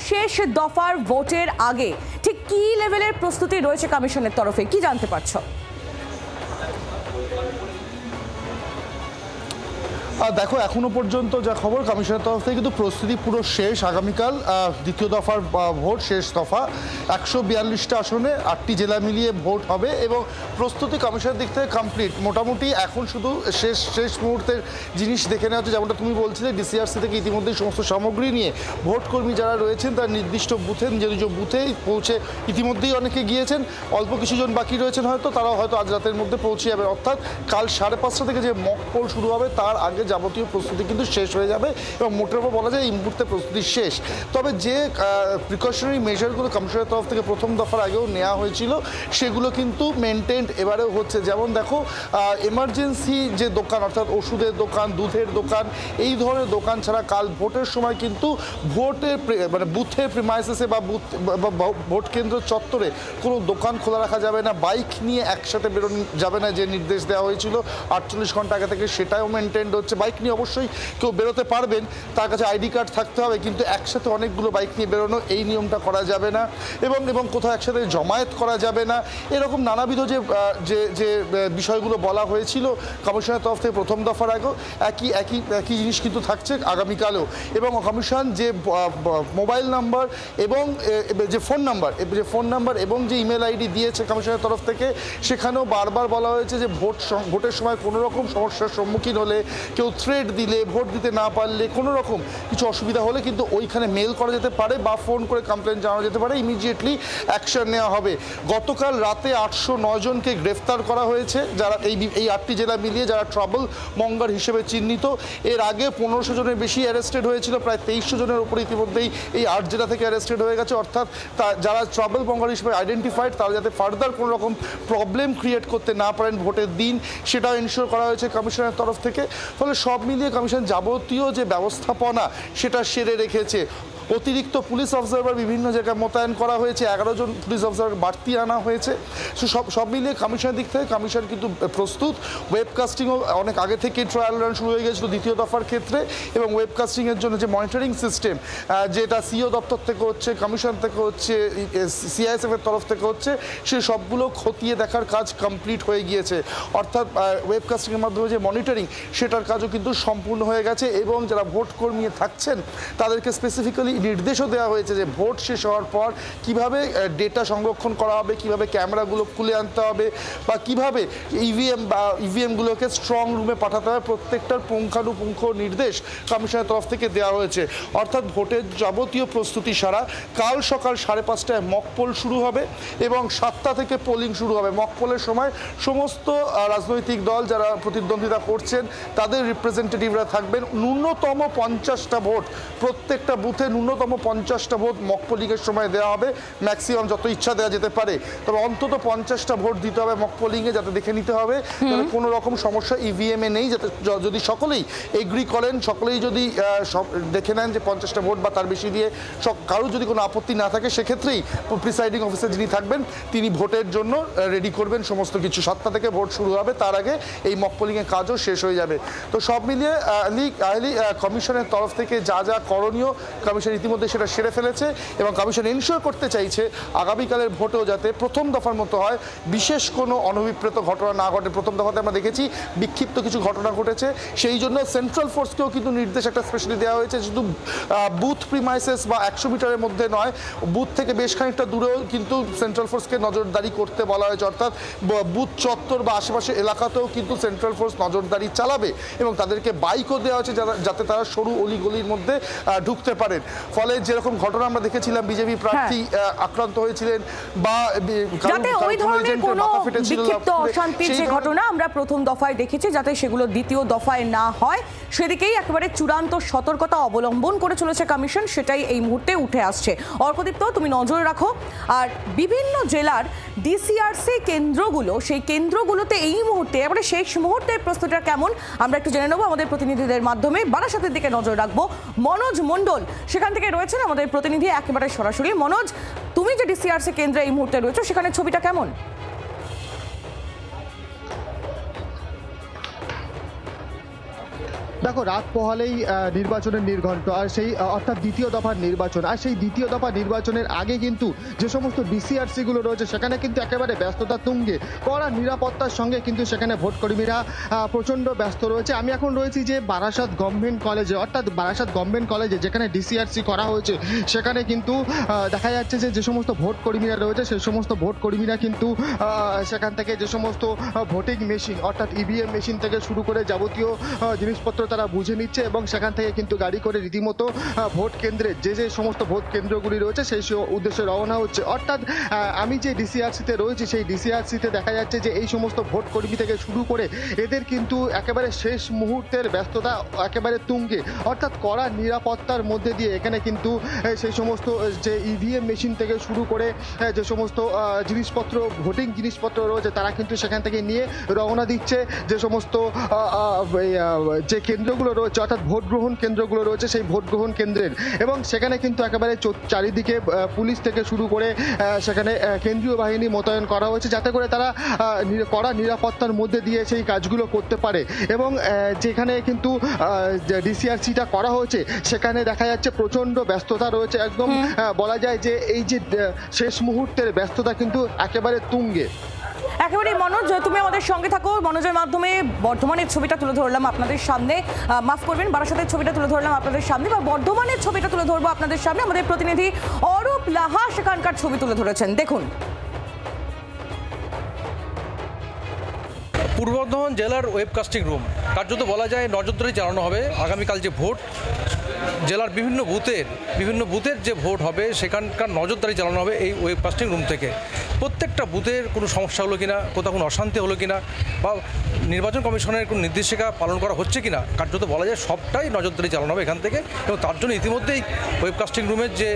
শেষ দফার ভোটের আগে ঠিক কি লেভেলের প্রস্তুতি রয়েছে কমিশনের তরফে, কি জানতে পারছো? দেখো, এখনো পর্যন্ত যা খবর, কমিশনের তরফ থেকে কিন্তু প্রস্তুতি পুরো শেষ। আগামীকাল দ্বিতীয় দফার ভোট, শেষ দফা। 142টা আসনে 8টি জেলা মিলিয়ে ভোট হবে এবং প্রস্তুতি কমিশনের দিক থেকে কমপ্লিট। মোটামুটি এখন শুধু শেষ মুহূর্তের জিনিস দেখে নেওয়া হচ্ছে। যেমনটা তুমি বলছিলে, ডিসিআরসি থেকে ইতিমধ্যেই সমস্ত সামগ্রী নিয়ে ভোটকর্মী যারা রয়েছেন তার নির্দিষ্ট বুথে, নিজ নিজ বুথেই পৌঁছে ইতিমধ্যেই অনেকে গিয়েছেন। অল্প কিছুজন বাকি রয়েছেন, তারাও হয়তো আজ রাতের মধ্যে পৌঁছে যাবে। অর্থাৎ কাল 5:30 থেকে যে মক পোল শুরু হবে তার আগে যাবতীয় প্রস্তুতি কিন্তু শেষ হয়ে যাবে এবং মোটের উপর বলা যায় এই মুহূর্তে প্রস্তুতি শেষ। তবে যে প্রিকশনারি মেজারগুলো কমিশনের তরফ থেকে প্রথম দফার আগেও নেওয়া হয়েছিল সেগুলো কিন্তু মেনটেন্ড এবারেও হচ্ছে। যেমন দেখো, এমার্জেন্সি যে দোকান, অর্থাৎ ওষুধের দোকান, দুধের দোকান, এই ধরনের দোকান ছাড়া কাল ভোটের সময় কিন্তু বুথের প্রিমাইসেসে বা ভোট কেন্দ্র চত্বরে কোনো দোকান খোলা রাখা যাবে না। বাইক নিয়ে একসাথে বেরোনো যাবে না, যে নির্দেশ দেওয়া হয়েছিল 48 ঘন্টা আগে থেকে, সেটাও মেনটেন্ড হচ্ছে। বাইক নিয়ে অবশ্যই কেউ বেরোতে পারবেন, তার কাছে আইডি কার্ড থাকতে হবে, কিন্তু একসাথে অনেকগুলো বাইক নিয়ে বেরোনো এই নিয়মটা করা যাবে না এবং কোথাও একসাথে জমায়েত করা যাবে না। এরকম নানাবিধ যে বিষয়গুলো বলা হয়েছিল কমিশনের তরফ থেকে প্রথম দফার আগেও, একই জিনিস কিন্তু থাকছে আগামীকালেও। এবং কমিশন যে মোবাইল নাম্বার এবং যে ফোন নাম্বার এবং যে ইমেল আইডি দিয়েছে কমিশনের তরফ থেকে, সেখানেও বারবার বলা হয়েছে যে ভোটের সময় কোনো রকম সমস্যার সম্মুখীন হলে, কেউ থ্রেট দিলে, ভোট দিতে না পারলে, কোনো রকম কিছু অসুবিধা হলে কিন্তু ওইখানে মেল করা যেতে পারে বা ফোন করে কমপ্লেন জানানো যেতে পারে, ইমিডিয়েটলি অ্যাকশন নেওয়া হবে। গতকাল রাতে 809 জনকে গ্রেফতার করা হয়েছে, যারা এই 8টি জেলা মিলিয়ে যারা ট্রাবল মঙ্গার হিসেবে চিহ্নিত। এর আগে 1500 জনের বেশি অ্যারেস্টেড হয়েছিল, প্রায় 2300 জনের উপরে ইতিমধ্যেই এই 8 জেলা থেকে অ্যারেস্টেড হয়ে গেছে। অর্থাৎ যারা ট্রাবল মঙ্গার হিসেবে আইডেন্টিফাইড, তারা যাতে ফার্দার কোনো রকম প্রবলেম ক্রিয়েট করতে না পারেন ভোটের দিন, সেটাও এনশিওর করা হয়েছে কমিশনের তরফ থেকে। ফলে সব মিলিয়ে কমিশন যাবতীয় যে ব্যবস্থাপনা সেটা সেরে রেখেছে। অতিরিক্ত পুলিশ অবজারভার বিভিন্ন জায়গায় মোতায়েন করা হয়েছে, 11 জন পুলিশ অবজারভার বাড়তি আনা হয়েছে। সব মিলিয়ে কমিশনের দিক থেকে কমিশন কিন্তু প্রস্তুত। ওয়েবকাস্টিংও অনেক আগে থেকে ট্রায়াল রান শুরু হয়ে গেছিলো দ্বিতীয় দফার ক্ষেত্রে, এবং ওয়েবকাস্টিংয়ের জন্য যে মনিটরিং সিস্টেম, যেটা সিও দপ্তর থেকে হচ্ছে, কমিশন থেকে হচ্ছে, সিআইএসএফ এর তরফ থেকে হচ্ছে, সে সবগুলো খতিয়ে দেখার কাজ কমপ্লিট হয়ে গিয়েছে। অর্থাৎ ওয়েবকাস্টিংয়ের মাধ্যমে যে মনিটরিং, সেটার কাজও কিন্তু সম্পূর্ণ হয়ে গেছে এবং যারা ভোট কর্মী থাকছেন তাদেরকে স্পেসিফিক্যালি নির্দেশও দেওয়া হয়েছে যে ভোট শেষ হওয়ার পর কিভাবে ডেটা সংরক্ষণ করা হবে, কিভাবে ক্যামেরাগুলো খুলে আনতে হবে, বা কিভাবে ইভিএমগুলোকে স্ট্রং রুমে পাঠাতে হবে, প্রত্যেকটার পুঙ্খানুপুঙ্খ নির্দেশ কমিশনের তরফ থেকে দেওয়া হয়েছে। অর্থাৎ ভোটের যাবতীয় প্রস্তুতি সারা। কাল সকাল 5:30টায় মক পোল শুরু হবে এবং 7টা থেকে পোলিং শুরু হবে। মক পোলের সময় সমস্ত রাজনৈতিক দল যারা প্রতিদ্বন্দ্বিতা করছেন তাদের রিপ্রেজেন্টেটিভরা থাকবেন। ন্যূনতম 50টা ভোট, প্রত্যেকটা বুথে ন্যূনতম 50টা ভোট মক পোলিংয়ের সময় দেওয়া হবে। ম্যাক্সিমাম যত ইচ্ছা দেওয়া যেতে পারে, তবে অন্তত 50টা ভোট দিতে হবে মক পোলিংয়ে, যাতে দেখে নিতে হবে যাতে কোনো রকম সমস্যা ইভিএমে নেই। যাতে যদি সকলেই এগ্রি করেন, সকলেই যদি দেখে নেন যে 50টা ভোট বা তার বেশি দিয়ে কারোর যদি কোনো আপত্তি না থাকে, সেক্ষেত্রেই প্রিসাইডিং অফিসার যিনি থাকবেন তিনি ভোটের জন্য রেডি করবেন সমস্ত কিছু। 7টা থেকে ভোট শুরু হবে, তার আগে এই মক পোলিংয়ের কাজও শেষ হয়ে যাবে। তো সব মিলিয়ে কমিশনের তরফ থেকে যা যা করণীয় কমিশন ইতিমধ্যে সেটা সেরে ফেলেছে এবং কমিশন এনশিওর করতে চাইছে আগামীকালের ভোটেও যাতে প্রথম দফার মতো হয়, বিশেষ কোনো অনভিপ্রেত ঘটনা না ঘটে। প্রথম দফাতে আমরা দেখেছি বিক্ষিপ্ত কিছু ঘটনা ঘটেছে, সেই জন্য সেন্ট্রাল ফোর্সকেও কিন্তু নির্দেশ একটা স্পেশালি দেওয়া হয়েছে, শুধু বুথ প্রিমাইসেস বা 100 মিটারের মধ্যে নয়, বুথ থেকে বেশ খানিকটা দূরেও কিন্তু সেন্ট্রাল ফোর্সকে নজরদারি করতে বলা হয়েছে। অর্থাৎ বুথ চত্বর বা আশেপাশে এলাকাতেও কিন্তু সেন্ট্রাল ফোর্স নজরদারি চালাবে এবং তাদেরকে বাইকও দেওয়া হয়েছে যাতে তারা সরু অলিগলির মধ্যে ঢুকতে পারেন। ফলে যেরকম ঘটনা আমরা দেখেছিলাম, বিজেপি প্রার্থী আক্রান্ত হয়েছিলেন বা যাতে ওই ধরনের কোনো বিক্ষিপ্ত অশান্তির যে ঘটনা আমরা প্রথম দফায় দেখেছি, যাতে সেগুলো দ্বিতীয় দফায় না হয়, সেদিকেই একেবারে চূড়ান্ত সতর্কতা অবলম্বন করে চলেছে কমিশন, সেটাই এই মুহূর্তে উঠে আসছে। অর্কদীপ্ত, তুমি নজর রাখো। আর বিভিন্ন জেলার ডিসিআরসি কেন্দ্রগুলো, সেই কেন্দ্রগুলোতে এই মুহূর্তে এবারে শেষ মুহূর্তের প্রস্তুতিটা কেমন আমরা একটু জেনে নেবো আমাদের প্রতিনিধিদের মাধ্যমে। বারাসাতের দিকে নজর রাখবো, মনোজ মণ্ডল সেখান থেকে রয়েছেন আমাদের প্রতিনিধি একেবারে সরাসরি। মনোজ, তুমি যে ডিসিআরসি কেন্দ্রে এই মুহূর্তে রয়েছে, সেখানে ছবিটা কেমন? দেখো, রাত পোহালেই নির্বাচনের নির্ঘণ্ট, আর সেই অর্থাৎ দ্বিতীয় দফার নির্বাচন, আর সেই দ্বিতীয় দফা নির্বাচনের আগে কিন্তু যে সমস্ত ডিসিআরসিগুলো রয়েছে সেখানে কিন্তু একেবারে ব্যস্ততা তুঙ্গে, কড়া নিরাপত্তার সঙ্গে কিন্তু সেখানে ভোটকর্মীরা প্রচণ্ড ব্যস্ত রয়েছে। আমি এখন রয়েছি যে বারাসাত গভর্নমেন্ট কলেজে, অর্থাৎ বারাসাত গভর্নমেন্ট কলেজে যেখানে ডিসিআরসি করা হয়েছে, সেখানে কিন্তু দেখা যাচ্ছে যে সমস্ত ভোটকর্মীরা রয়েছে সেই সমস্ত ভোটকর্মীরা কিন্তু সেখান থেকে যে সমস্ত ভোটিং মেশিন, অর্থাৎ ইভিএম মেশিন থেকে শুরু করে যাবতীয় জিনিসপত্র তারা বুঝে নিচ্ছে এবং সেখান থেকে কিন্তু গাড়ি করে রীতিমতো ভোট কেন্দ্রে যে সমস্ত ভোট কেন্দ্রগুলি রয়েছে সেই উদ্দেশ্যে রওনা হচ্ছে। অর্থাৎ আমি যে ডিসিআরসিতে রয়েছি সেই ডিসিআরসিতে দেখা যাচ্ছে যে এই সমস্ত ভোট কর্মী থেকে শুরু করে এদের কিন্তু একেবারে শেষ মুহূর্তের ব্যস্ততা একেবারে তুঙ্গে, অর্থাৎ কড়া নিরাপত্তার মধ্যে দিয়ে এখানে কিন্তু সেই সমস্ত যে ইভিএম মেশিন থেকে শুরু করে যে সমস্ত জিনিসপত্র, ভোটিং জিনিসপত্র রয়েছে তারা কিন্তু সেখান থেকে নিয়ে রওনা দিচ্ছে যে সমস্ত যে কেন্দ্রগুলো রয়েছে, অর্থাৎ ভোট গ্রহণ কেন্দ্রগুলো রয়েছে সেই ভোট গ্রহণ কেন্দ্রের। এবং সেখানে কিন্তু একেবারে চারিদিকে পুলিশ থেকে শুরু করে সেখানে কেন্দ্রীয় বাহিনী মোতায়েন করা হয়েছে যাতে করে তারা কড়া নিরাপত্তার মধ্যে দিয়ে সেই কাজগুলো করতে পারে। এবং যেখানে কিন্তু ডিসিআরসিটা করা হয়েছে সেখানে দেখা যাচ্ছে প্রচণ্ড ব্যস্ততা রয়েছে, একদম বলা যায় যে এই যে শেষ মুহূর্তের ব্যস্ততা কিন্তু একেবারে তুঙ্গে। একেবারে মনোজ, তুমি আমাদের সঙ্গে থাকো। মনোজের মাধ্যমে বর্ধমানের ছবিটা তুলে ধরলাম আপনাদের সামনে, মাফ করবেন, বারাসাতের ছবিটা তুলে ধরলাম আপনাদের সামনে, বা বর্ধমানের ছবিটা তুলে ধরবো আপনাদের সামনে। আমাদের প্রতিনিধি অরূপ লাহা সেখানকার ছবি তুলে ধরেছেন, দেখুন। পূর্ব বর্ধমান জেলার ওয়েবকাস্টিং রুম কার্যত বলা যায় নজরদারি চালানো হবে। আগামীকাল যে ভোট, জেলার বিভিন্ন বুথের যে ভোট হবে সেখানকার নজরদারি চালানো হবে এই ওয়েবকাস্টিং রুম থেকে। প্রত্যেকটা বুথের কোনো সমস্যা হলো কিনা, কোথাও কোনো অশান্তি হলো কিনা, বা নির্বাচন কমিশনের কোনো নির্দেশিকা পালন করা হচ্ছে কিনা, কার্যত বলা যায় সবটাই নজরদারি চালানো হবে এখান থেকে। এবং তার জন্য ইতিমধ্যেই ওয়েবকাস্টিং রুমের যে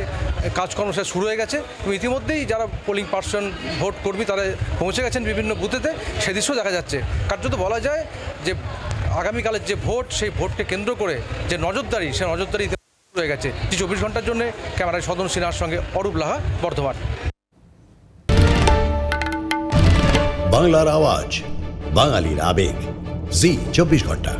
কাজকর্ম সেটা শুরু হয়ে গেছে এবং ইতিমধ্যেই যারা পোলিং পার্সন, ভোট কর্মী তারা পৌঁছে গেছেন বিভিন্ন বুথেতে, সে দৃশ্য দেখা যাচ্ছে। কার্যত বলা যায় যে আগামীকালের যে ভোট, সেই ভোটকে কেন্দ্র করে যে নজরদারি, সে নজরদারি হয়ে গেছে। 24 ঘন্টার জন্য ক্যামেরায় সদন সিনহার সঙ্গে অরূপ লাহা, বর্ধমান। বাংলার আওয়াজ, বাঙালির আবেগ, জি 24 ঘন্টা।